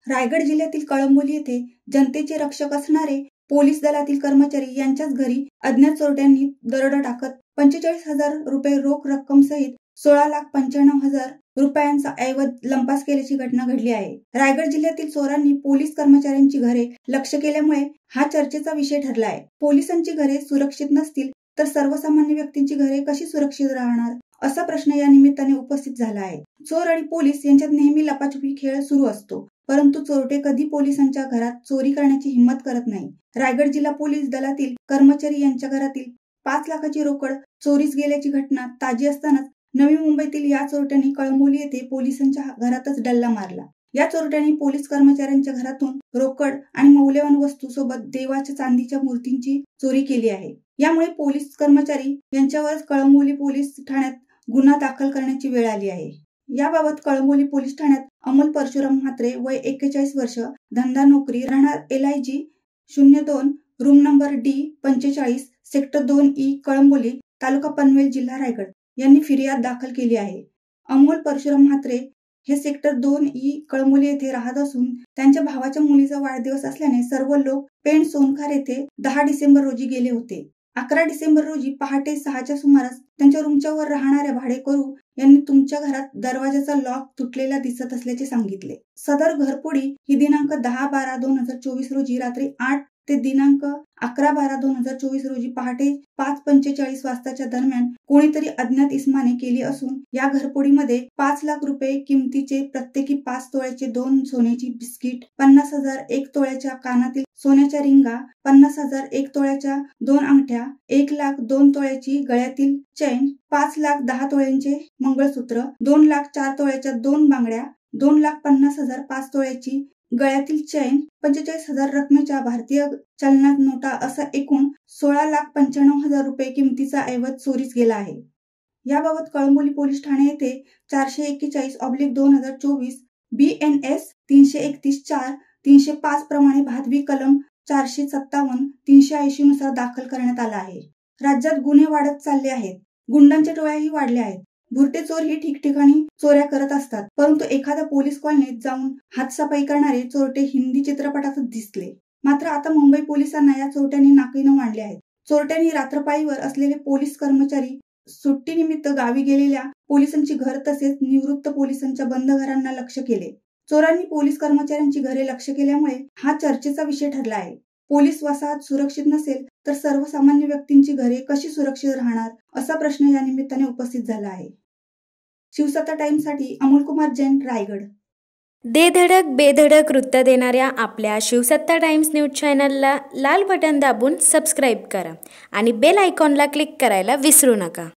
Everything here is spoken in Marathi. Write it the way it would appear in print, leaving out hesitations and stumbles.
रायगड जिल्ह्यातील कळंबोली येथे जनतेचे रक्षक असणारे पोलीस दलातील कर्मचारी यांच्याच घरी अज्ञात चोरट्यांनी दरोडा टाकत 45,000 रुपये रोख रक्कम सहित 16,95,000 रुपयांचा ऐवज लंपास केल्याची घटना घडली आहे। रायगड जिल्ह्यातील चोरांनी पोलीस कर्मचाऱ्यांची घरे लक्ष्य केल्यामुळे हा चर्चेचा विषय ठरला आहे। पोलिसांची घरे सुरक्षित नसतील तर सर्वसामान्य व्यक्तींची घरे कशी सुरक्षित राहणार असा प्रश्न या निमित्ताने उपस्थित झाला आहे। चोर आणि पोलीस यांच्यात नेहमी लपाछपी खेळ सुरू असतो, परंतु चोरटे कधी पोलिसांच्या घरात चोरी करण्याची हिंमत करत नाही। रायगड जिल्हा पोलीस दलातील कर्मचारी यांच्या घरातील 5 लाखाची रोकड चोरीस गेल्याची घटना ताजी असतानाच नवी मुंबईतील या चोरट्यांनी कळंबोली येथे पोलिसांच्या घरातच डल्ला मारला। या चोरट्यांनी पोलीस कर्मचाऱ्यांच्या घरातून रोकड आणि मौल्यवान वस्तू सोबत देवाच्या चांदीच्या मूर्तींची चोरी केली आहे। यामुळे पोलीस कर्मचारी यांच्यावरच कळंबोली पोलीस ठाण्यात गुन्हा दाखल करण्याची वेळ आली आहे। याबाबत कळंबोली पोलीस ठाण्यात अमोल परशुराम म्हात्रे वय 41 वर्ष, धंदा नोकरी, राहणार LIG 02, room number D45, sector 2E, Kalamboli, taluka Panvel, जिल्हा रायगड यांनी फिर्याद दाखल केली आहे। अमोल परशुराम म्हात्रे हे सेक्टर 2E कळंबोली येथे राहत असून त्यांच्या भावाच्या मुलीचा वाढदिवस असल्याने सर्व लोक पेण सोनखार येथे 10 डिसेंबर रोजी गेले होते। 11 डिसेंबर रोजी पहाटे 6च्या सुमारास त्यांच्या रूमच्या वर राहणाऱ्या भाडेकरू यांनी तुमच्या घरात दरवाजाचा लॉक तुटलेला दिसत असल्याचे सांगितले। सदर घरफोडी ही दिनांक 10/12/2024 रोजी रात्री 8 ते दिनांक 11/12/2024 रोजी पहाटे 5:45 वाजताच्या दरम्यान कोणीतरी अज्ञात इसमाने केली असून या घरफोडीमध्ये 5 लाख रुपये किमतीचे प्रत्येकी 5 तोळ्याचे 2 सोन्याची बिस्किट, 50,000 1 तोळ्याच्या कानातील सोन्याच्या रिंगा, 50,000 1 तोळ्याच्या 2 अंगठ्या, 1 लाख 2 तोळ्याची गळ्यातील चैन, 5 लाख 10 तोळ्यांचे मंगळसूत्र, 2 लाख 4 तोळ्याच्या 2 बांगड्या, 2,50,000 5 तोळ्याची गळ्यातील चैन, 45,000 रकमेच्या भारतीय चलनात नोटा असा एकूण 16,95,000 रुपये किमतीचा ऐवज चोरीस गेला आहे। याबाबत कळंबोली पोलीस ठाणे येथे 441/2024 BNS 331/4 305 प्रमाणे भादवी कलम 457 380 नुसार दाखल करण्यात आला आहे। राज्यात गुन्हे वाढत चालले आहेत। गुंडांच्या टोळ्याही वाढल्या आहेत। भुरटे चोर ही ठिकठिकाणी चोऱ्या करत असतात, परंतु एखाद्या पोलीस कॉलनीत जाऊन हातसफाई करणारे चोरटे हिंदी चित्रपटातच दिसले। मात्र आता मुंबई पोलिसांना या चोरट्यांनी नाकीनऊ आणले आहेत। चोरट्यांनी रात्रपाळीवर असलेले पोलीस कर्मचारी, सुट्टीनिमित्त गावी गेलेल्या पोलिसांची घर तसेच निवृत्त पोलिसांच्या बंद घरांना लक्ष्य केले। चोरांनी पोलीस कर्मचाऱ्यांची घरे लक्ष्य केल्यामुळे हा चर्चेचा विषय ठरला आहे। पोलीस वसाहत सुरक्षित नसेल तर सर्वसामान्य व्यक्तींची घरे कशी सुरक्षित राहणार असा प्रश्न या निमित्ताने उपस्थित झाला आहे। शिवसत्ता टाइम्ससाठी अमोलकुमार जैन, रायगड। दे धडक बेधडक वृत्त देणाऱ्या आपल्या शिवसत्ता टाइम्स न्यूज चॅनलला लाल बटन दाबून सबस्क्राईब करा आणि बेल आयकॉनला क्लिक करायला विसरू नका।